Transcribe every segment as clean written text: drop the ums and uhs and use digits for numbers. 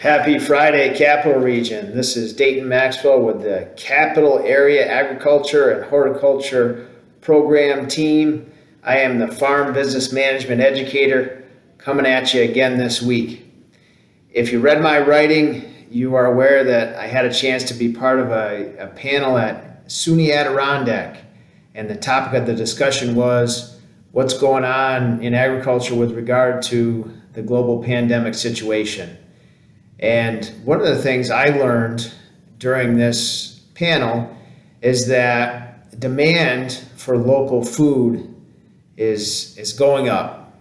Happy Friday, Capital Region. This is Dayton Maxwell with the Capital Area Agriculture and Horticulture Program team. I am the Farm Business Management Educator coming at you again this week. If you read my writing, you are aware that I had a chance to be part of a panel at SUNY Adirondack, and the topic of the discussion was what's going on in agriculture with regard to the global pandemic situation. And one of the things I learned during this panel is that demand for local food is going up.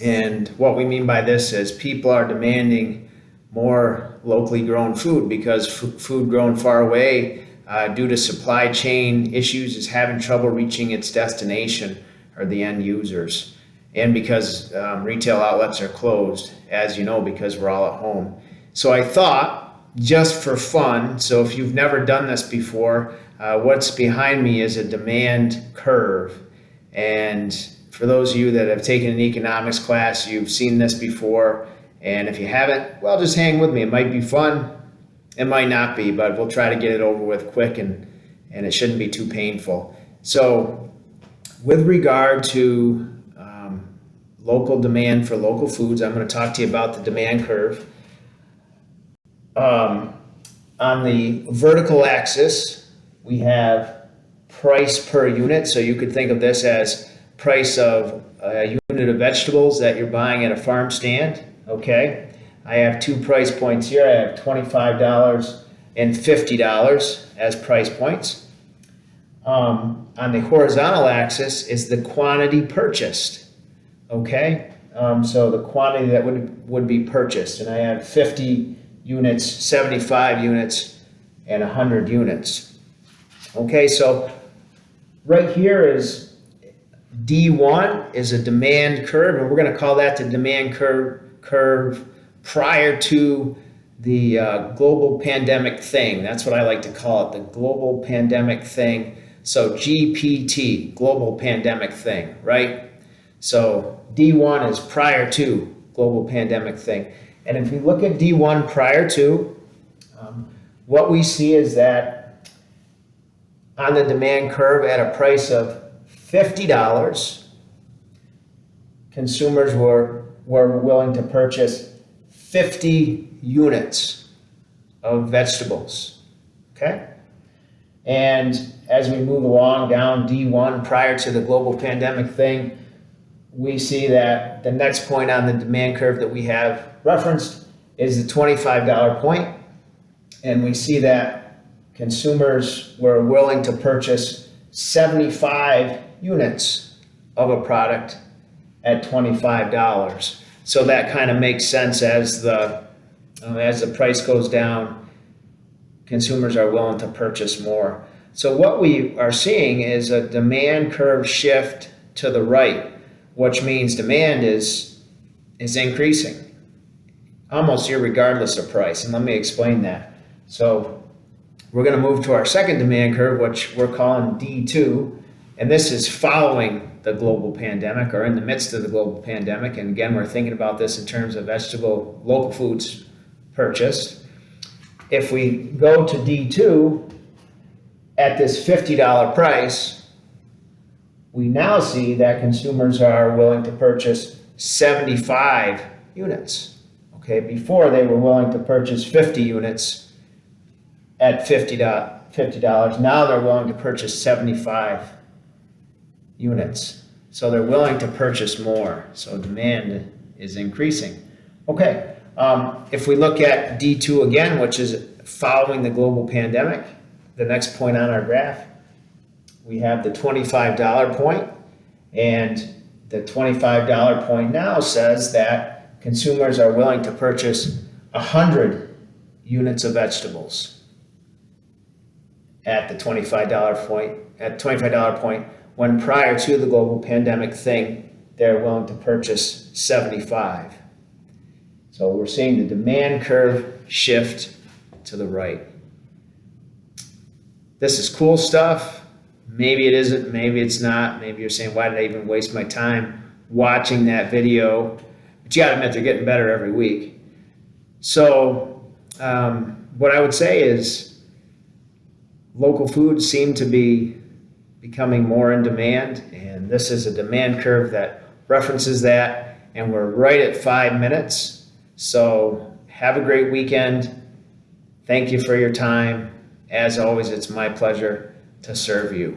And what we mean by this is people are demanding more locally grown food because food grown far away due to supply chain issues is having trouble reaching its destination or the end users. And because retail outlets are closed, as you know, because we're all at home. So I thought, just for fun, so if you've never done this before, what's behind me is a demand curve. And for those of you that have taken an economics class, you've seen this before. And if you haven't, well, just hang with me. It might be fun. It might not be, but we'll try to get it over with quick and it shouldn't be too painful. So with regard to local demand for local foods, I'm going to talk to you about the demand curve. On the vertical axis, we have price per unit. So you could think of this as price of a unit of vegetables that you're buying at a farm stand. Okay, I have two price points here. I have $25 and $50 as price points. On the horizontal axis is the quantity purchased. Okay, so the quantity that would be purchased, and I have 50 units, 75 units, and 100 units. Okay, so right here is D1 is a demand curve, and we're going to call that the demand curve prior to the global pandemic thing. That's what I like to call it, the global pandemic thing. So GPT, global pandemic thing, right? So D1 is prior to global pandemic thing. And if we look at D1 prior to, what we see is that on the demand curve at a price of $50, consumers were willing to purchase 50 units of vegetables, okay? And as we move along down D1 prior to the global pandemic thing, we see that the next point on the demand curve that we have referenced is the $25 point. And we see that consumers were willing to purchase 75 units of a product at $25. So that kind of makes sense as the price goes down, consumers are willing to purchase more. So what we are seeing is a demand curve shift to the right, which means demand is increasing, almost irregardless of price. And let me explain that. So we're going to move to our second demand curve, which we're calling D2. And this is following the global pandemic or in the midst of the global pandemic. And again, we're thinking about this in terms of vegetable local foods purchased. If we go to D2 at this $50 price, we now see that consumers are willing to purchase 75 units. Okay, before they were willing to purchase 50 units at $50. Now they're willing to purchase 75 units. So they're willing to purchase more. So demand is increasing. Okay, if we look at D2 again, which is following the global pandemic, the next point on our graph, we have the $25 point, and the $25 point now says that consumers are willing to purchase 100 units of vegetables at the $25 point. At $25 point, when prior to the global pandemic thing, they're willing to purchase 75. So we're seeing the demand curve shift to the right. This is cool stuff. Maybe it isn't, maybe it's not. Maybe you're saying, why did I even waste my time watching that video? But you gotta admit, they're getting better every week. So what I would say is local foods seem to be becoming more in demand, and this is a demand curve that references that, and we're right at 5 minutes. So have a great weekend. Thank you for your time. As always, it's my pleasure to serve you.